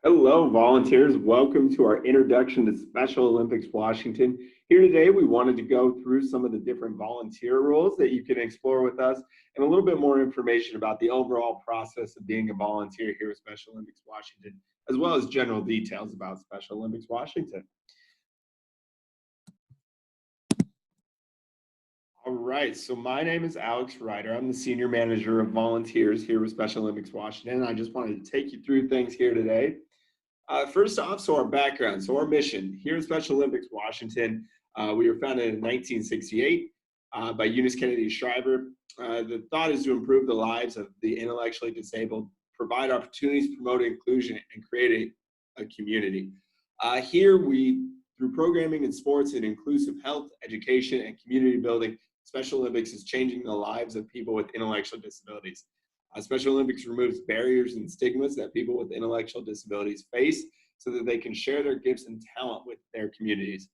Hello, volunteers. Welcome to our introduction to Special Olympics Washington. Here today, we wanted to go through some of the different volunteer roles that you can explore with us and a little bit more information about the overall process of being a volunteer here at Special Olympics Washington, as well as general details about Special Olympics Washington. All right, so my name is Alex Ryder. I'm the Senior Manager of Volunteers here with Special Olympics Washington. And I just wanted to take you through things here today. First off, so our background, so our mission here at Special Olympics Washington, we were founded in 1968 by Eunice Kennedy Shriver. The thought is to improve the lives of the intellectually disabled, provide opportunities, promote inclusion, and create a community. Here we, through programming in sports and inclusive health, education, and community building, Special Olympics is changing the lives of people with intellectual disabilities. Special Olympics removes barriers and stigmas that people with intellectual disabilities face so that they can share their gifts and talent with their communities.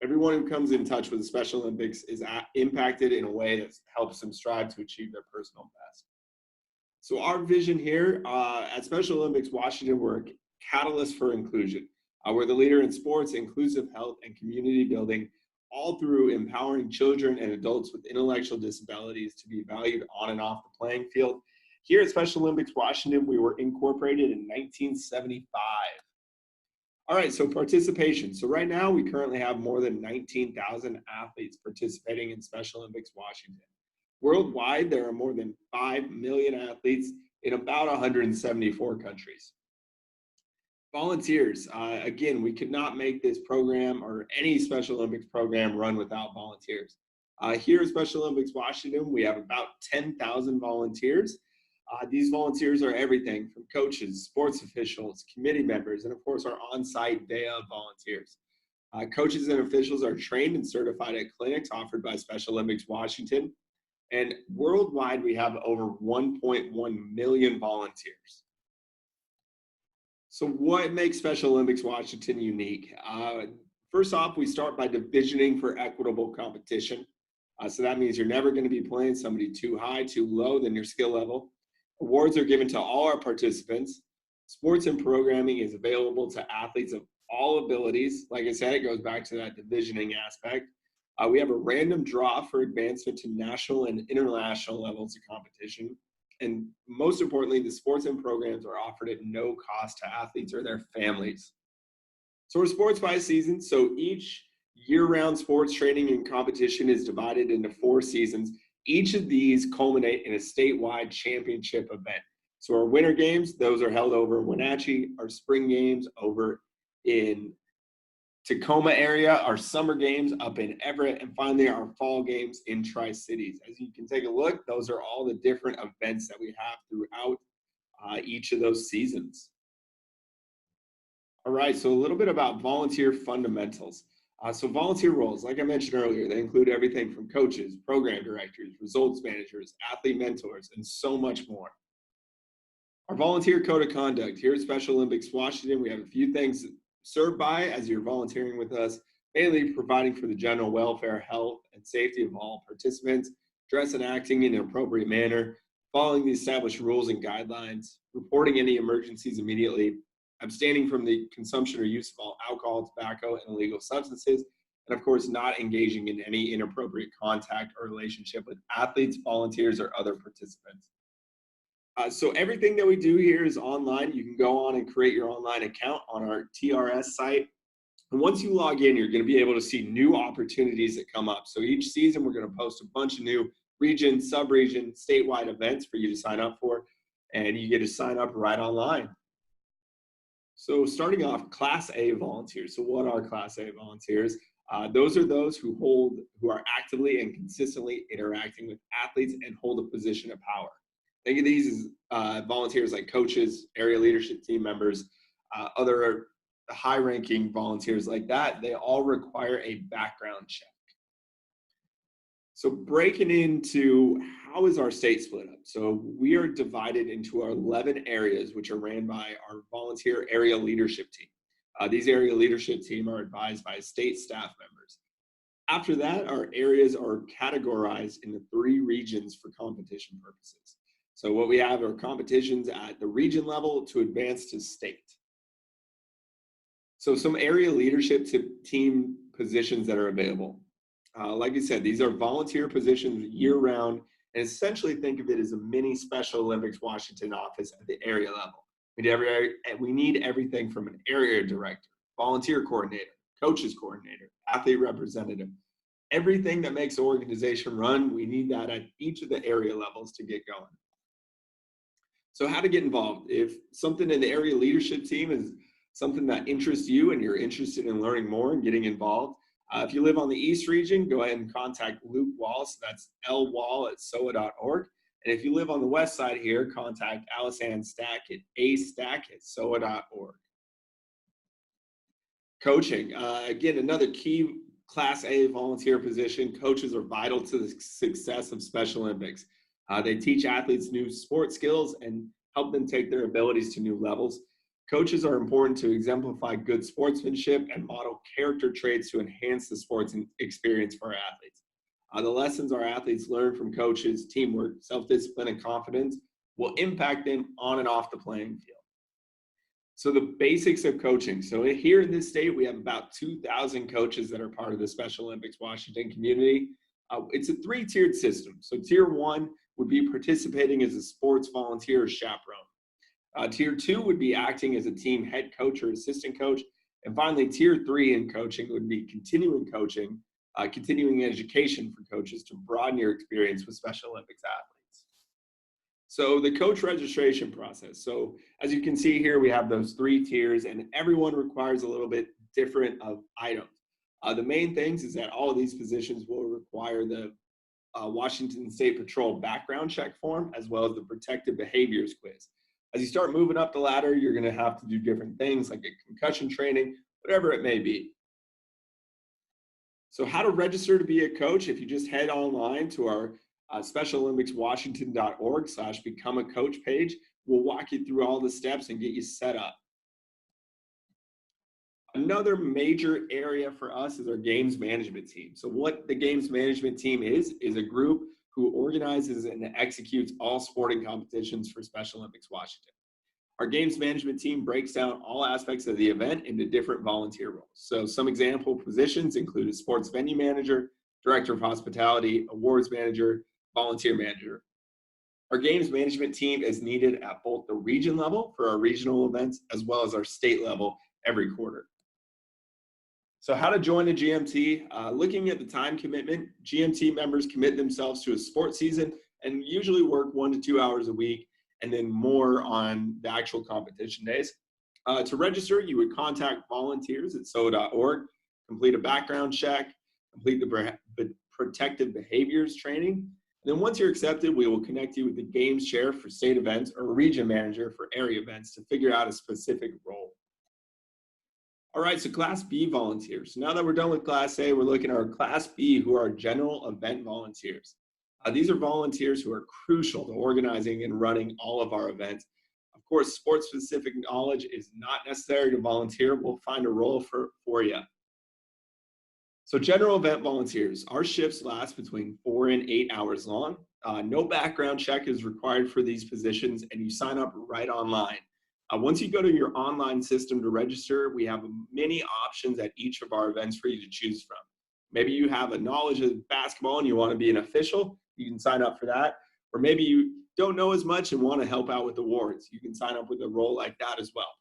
Everyone who comes in touch with the Special Olympics is impacted in a way that helps them strive to achieve their personal best. So our vision here at Special Olympics Washington, we're a catalyst for inclusion. We're the leader in sports, inclusive health, and community building, all through empowering children and adults with intellectual disabilities to be valued on and off the playing field. Here at Special Olympics Washington, we were incorporated in 1975. All right, so participation. So right now, we currently have more than 19,000 athletes participating in Special Olympics Washington. Worldwide, there are more than 5 million athletes in about 174 countries. Volunteers. Again, we could not make this program or any Special Olympics program run without volunteers. Here at Special Olympics Washington, we have about 10,000 volunteers. These volunteers are everything from coaches, sports officials, committee members, and of course our on-site day of volunteers. Coaches and officials are trained and certified at clinics offered by Special Olympics Washington. And worldwide, we have over 1.1 million volunteers. So what makes Special Olympics Washington unique? First off, we start by divisioning for equitable competition. So that means you're never going to be playing somebody too high, too low than your skill level. Awards are given to all our participants. Sports and programming is available to athletes of all abilities. Like I said, it goes back to that divisioning aspect. We have a random draw for advancement to national and international levels of competition. And most importantly, the sports and programs are offered at no cost to athletes or their families. So we're sports by season. So each year-round sports training and competition is divided into 4 seasons. Each of these culminate in a statewide championship event. So our winter games, those are held over in Wenatchee. Our spring games over in Tacoma area, our summer games up in Everett, and finally our fall games in Tri-Cities. As you can take a look, those are all the different events that we have throughout each of those seasons. All right, so a little bit about volunteer fundamentals. So volunteer roles, like I mentioned earlier, they include everything from coaches, program directors, results managers, athlete mentors, and so much more. Our volunteer code of conduct here at Special Olympics Washington, we have a few things to serve by as you're volunteering with us, mainly providing for the general welfare, health, and safety of all participants, dress and acting in an appropriate manner, following the established rules and guidelines, reporting any emergencies immediately, abstaining from the consumption or use of all alcohol, tobacco, and illegal substances, and of course, not engaging in any inappropriate contact or relationship with athletes, volunteers, or other participants. So everything that we do here is online. You can go on and create your online account on our TRS site. And once you log in, you're going to be able to see new opportunities that come up. So each season, we're going to post a bunch of new region, sub-region, statewide events for you to sign up for. And you get to sign up right online. So starting off, Class A volunteers. So what are Class A volunteers? Those are those who are actively and consistently interacting with athletes and hold a position of power. Think of these as volunteers like coaches, area leadership team members, other high-ranking volunteers like that. They all require a background check. So breaking into how is our state split up? So we are divided into our 11 areas, which are ran by our volunteer area leadership team. These area leadership team are advised by state staff members. After that, our areas are categorized into 3 regions for competition purposes. So what we have are competitions at the region level to advance to state. So some area leadership team positions that are available. Like I said, these are volunteer positions year round, and essentially think of it as a mini Special Olympics Washington office at the area level. We need everything from an area director, volunteer coordinator, coaches coordinator, athlete representative, everything that makes the organization run. We need that at each of the area levels to get going. So how to get involved? If something in the area leadership team is something that interests you and you're interested in learning more and getting involved, if you live on the East region, go ahead and contact Luke Wallace. That's lwall@sowa.org. And if you live on the West side here, contact Alice-Ann Stack at astack@sowa.org. Coaching, again, another key Class A volunteer position. Coaches are vital to the success of Special Olympics. They teach athletes new sport skills and help them take their abilities to new levels. Coaches are important to exemplify good sportsmanship and model character traits to enhance the sports experience for our athletes. The lessons our athletes learn from coaches, teamwork, self-discipline, and confidence will impact them on and off the playing field. So the basics of coaching. So here in this state, we have about 2,000 coaches that are part of the Special Olympics Washington community. It's a three-tiered system. So tier one would be participating as a sports volunteer or chaperone. Tier two would be acting as a team head coach or assistant coach. And finally, tier three in coaching would be continuing coaching, continuing education for coaches to broaden your experience with Special Olympics athletes. So the coach registration process. So as you can see here, we have those three tiers, and everyone requires a little bit different of items. The main things is that all of these positions will require the Washington State Patrol background check form, as well as the protective behaviors quiz. As you start moving up the ladder, you're going to have to do different things like a concussion training, whatever it may be. So how to register to be a coach? If you just head online to our specialolympicswashington.org/become a coach page, we'll walk you through all the steps and get you set up. Another major area for us is our games management team. So what the games management team is a group who organizes and executes all sporting competitions for Special Olympics Washington. Our games management team breaks down all aspects of the event into different volunteer roles. So some example positions include a sports venue manager, director of hospitality, awards manager, volunteer manager. Our games management team is needed at both the region level for our regional events as well as our state level every quarter. So how to join a GMT? Looking at the time commitment, GMT members commit themselves to a sports season and usually work 1 to 2 hours a week and then more on the actual competition days. To register, you would contact volunteers at SOWA.org, complete a background check, complete the protective behaviors training. And then once you're accepted, we will connect you with the games chair for state events or a region manager for area events to figure out a specific role. All right, so Class B volunteers. Now that we're done with Class A, we're looking at our Class B, who are general event volunteers. These are volunteers who are crucial to organizing and running all of our events. Of course, sports-specific knowledge is not necessary to volunteer. We'll find a role for you. So general event volunteers, our shifts last between 4 and 8 hours long. No background check is required for these positions, and you sign up right online. Once you go to your online system to register, we have many options at each of our events for you to choose from. Maybe you have a knowledge of basketball and you want to be an official, you can sign up for that. Or maybe you don't know as much and want to help out with awards, you can sign up with a role like that as well.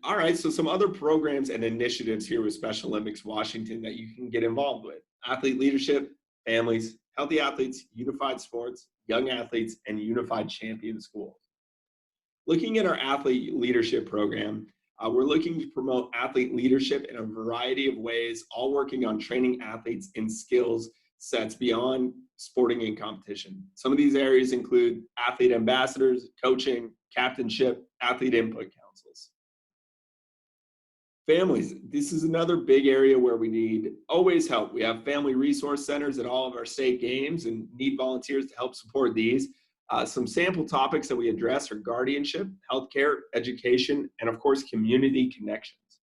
All right, so some other programs and initiatives here with Special Olympics Washington that you can get involved with. Athlete leadership, families, healthy athletes, unified sports, young athletes, and unified champion schools. Looking at our athlete leadership program, we're looking to promote athlete leadership in a variety of ways, all working on training athletes in skills sets beyond sporting and competition. Some of these areas include athlete ambassadors, coaching, captainship, athlete input councils. Families, this is another big area where we need always help. We have family resource centers at all of our state games and need volunteers to help support these. Some sample topics that we address are guardianship, healthcare, education, and of course, community connections.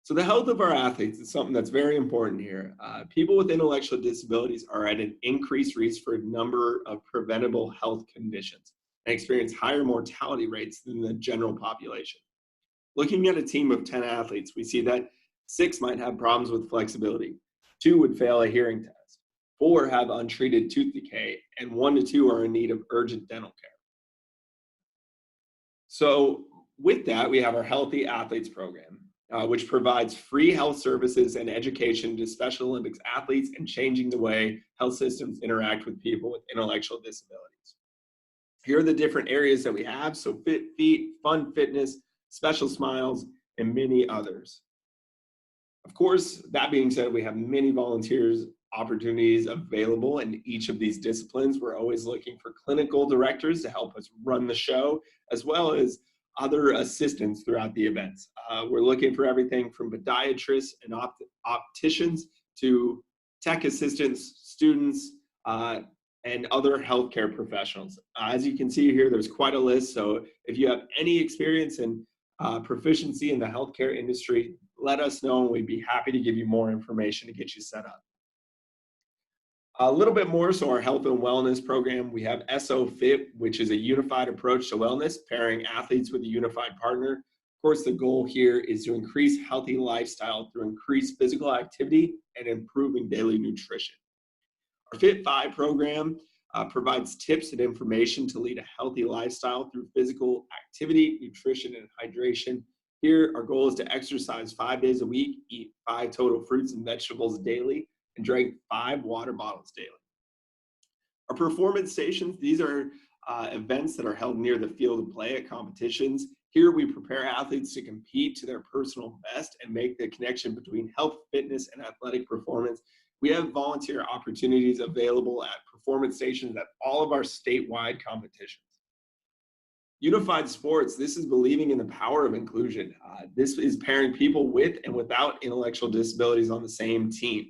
So the health of our athletes is something that's very important here. People with intellectual disabilities are at an increased risk for a number of preventable health conditions and experience higher mortality rates than the general population. Looking at a team of 10 athletes, we see that 6 might have problems with flexibility, 2 would fail a hearing test, 4 have untreated tooth decay, and 1 to 2 are in need of urgent dental care. So, with that, we have our Healthy Athletes program, which provides free health services and education to Special Olympics athletes and changing the way health systems interact with people with intellectual disabilities. Here are the different areas that we have. So Fit Feet, Fun Fitness, Special Smiles, and many others. Of course, that being said, we have many volunteers opportunities available in each of these disciplines. We're always looking for clinical directors to help us run the show, as well as other assistants throughout the events. We're looking for everything from podiatrists and opticians to tech assistants, students, and other healthcare professionals. As you can see here, there's quite a list. So if you have any experience and proficiency in the healthcare industry, let us know and we'd be happy to give you more information to get you set up. A little bit more, so our health and wellness program, we have SO Fit, which is a unified approach to wellness, pairing athletes with a unified partner. Of course, the goal here is to increase healthy lifestyle through increased physical activity and improving daily nutrition. Our Fit 5 program provides tips and information to lead a healthy lifestyle through physical activity, nutrition, and hydration. Here, our goal is to exercise 5 days a week, eat 5 total fruits and vegetables daily, and drink 5 water bottles daily. Our performance stations, these are events that are held near the field of play at competitions. Here we prepare athletes to compete to their personal best and make the connection between health, fitness, and athletic performance. We have volunteer opportunities available at performance stations at all of our statewide competitions. Unified sports, this is believing in the power of inclusion. This is pairing people with and without intellectual disabilities on the same team.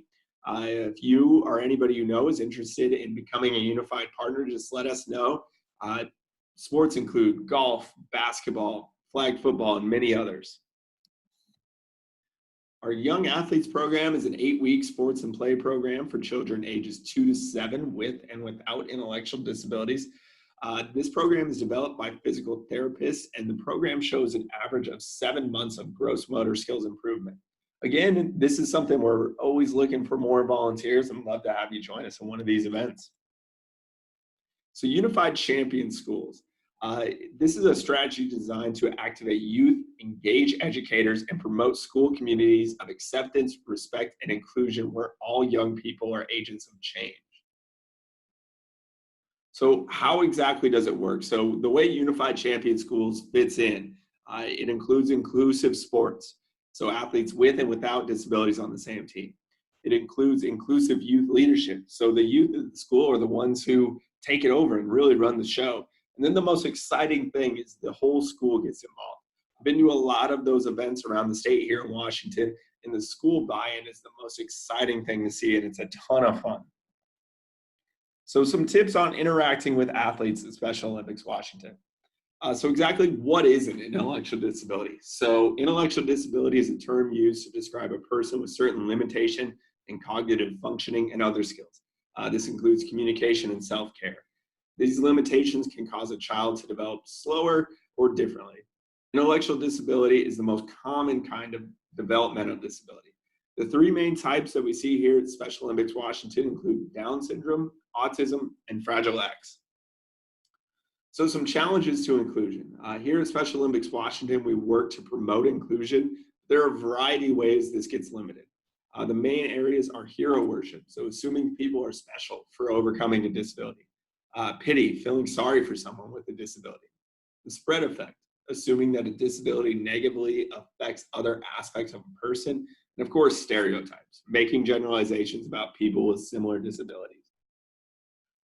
If you or anybody you know is interested in becoming a unified partner, just let us know. Sports include golf, basketball, flag football, and many others. Our Young Athletes program is an 8-week sports and play program for children ages 2 to 7 with and without intellectual disabilities. This program is developed by physical therapists, and the program shows an average of 7 months of gross motor skills improvement. Again, this is something we're always looking for more volunteers and love to have you join us in one of these events. So Unified Champion Schools. This is a strategy designed to activate youth, engage educators, and promote school communities of acceptance, respect, and inclusion where all young people are agents of change. So how exactly does it work? So the way Unified Champion Schools fits in, it includes inclusive sports. So athletes with and without disabilities on the same team. It includes inclusive youth leadership. So the youth of the school are the ones who take it over and really run the show. And then the most exciting thing is the whole school gets involved. I've been to a lot of those events around the state here in Washington, and the school buy-in is the most exciting thing to see, and it's a ton of fun. So some tips on interacting with athletes at Special Olympics Washington. So exactly what is an intellectual disability? So intellectual disability is a term used to describe a person with certain limitation in cognitive functioning and other skills. This includes communication and self-care. These limitations can cause a child to develop slower or differently. Intellectual disability is the most common kind of developmental disability. The 3 main types that we see here at Special Olympics Washington include Down syndrome, autism, and Fragile X. So some challenges to inclusion. Here at Special Olympics Washington, we work to promote inclusion. There are a variety of ways this gets limited. The main areas are hero worship, so assuming people are special for overcoming a disability. Pity, feeling sorry for someone with a disability. The spread effect, assuming that a disability negatively affects other aspects of a person. And of course, stereotypes, making generalizations about people with similar disabilities.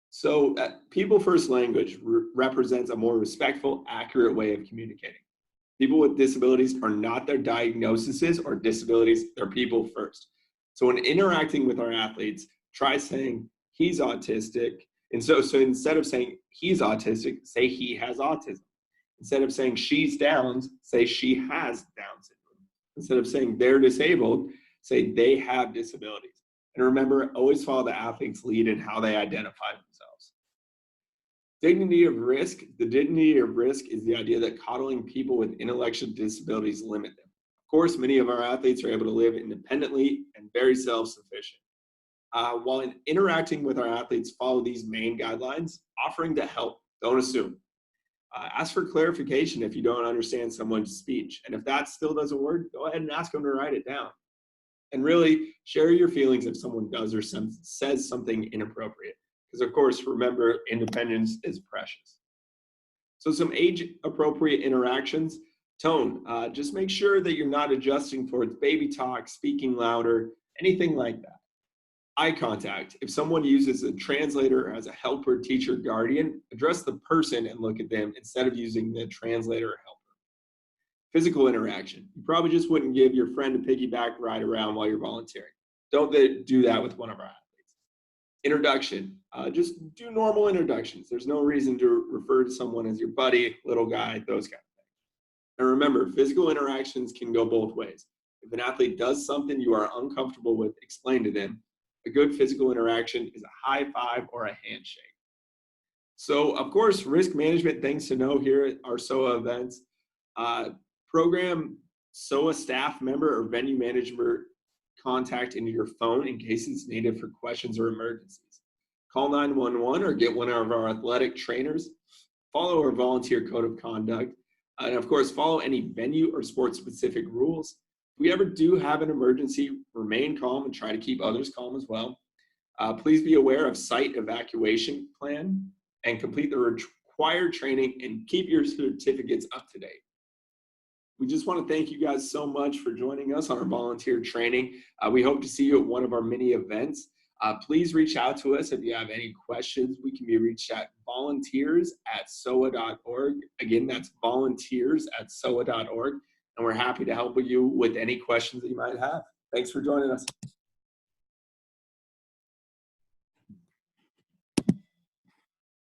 So people first language represents a more respectful, accurate way of communicating. People with disabilities are not their diagnoses or disabilities, they're people first. So when interacting with our athletes, try saying he's autistic. And so instead of saying he's autistic, say he has autism. Instead of saying she's Down, say she has Down syndrome. Instead of saying they're disabled, say they have disabilities. And remember, always follow the athlete's lead in how they identify themselves. Dignity of risk. The dignity of risk is the idea that coddling people with intellectual disabilities limit them. Of course, many of our athletes are able to live independently and very self-sufficient. While in interacting with our athletes, follow these main guidelines, offering to help, don't assume. Ask for clarification if you don't understand someone's speech. And if that still doesn't work, go ahead and ask them to write it down. And really share your feelings if someone does or says something inappropriate. Because, of course, remember, independence is precious. So, some age appropriate interactions. Tone. Just make sure that you're not adjusting towards baby talk, speaking louder, anything like that. Eye contact. If someone uses a translator as a helper, teacher, guardian, address the person and look at them instead of using the translator or helper. Physical interaction. You probably just wouldn't give your friend a piggyback ride around while you're volunteering. Don't do that with one of our athletes. Introduction. Just do normal introductions. There's no reason to refer to someone as your buddy, little guy, those kind of things. And remember, physical interactions can go both ways. If an athlete does something you are uncomfortable with, explain to them. A good physical interaction is a high five or a handshake. So, of course, risk management things to know here at our SOWA events. Program SOWA staff member or venue manager contact into your phone in case it's needed for questions or emergencies. Call 911 or get one of our athletic trainers. Follow our volunteer code of conduct. And of course, follow any venue or sport-specific rules. If we ever do have an emergency, remain calm and try to keep others calm as well. Please be aware of site evacuation plan and complete the required training and keep your certificates up to date. We just want to thank you guys so much for joining us on our volunteer training. We hope to see you at one of our many events. Please reach out to us if you have any questions. We can be reached at volunteers@sowa.org. Again, that's volunteers@sowa.org. And we're happy to help you with any questions that you might have. Thanks for joining us.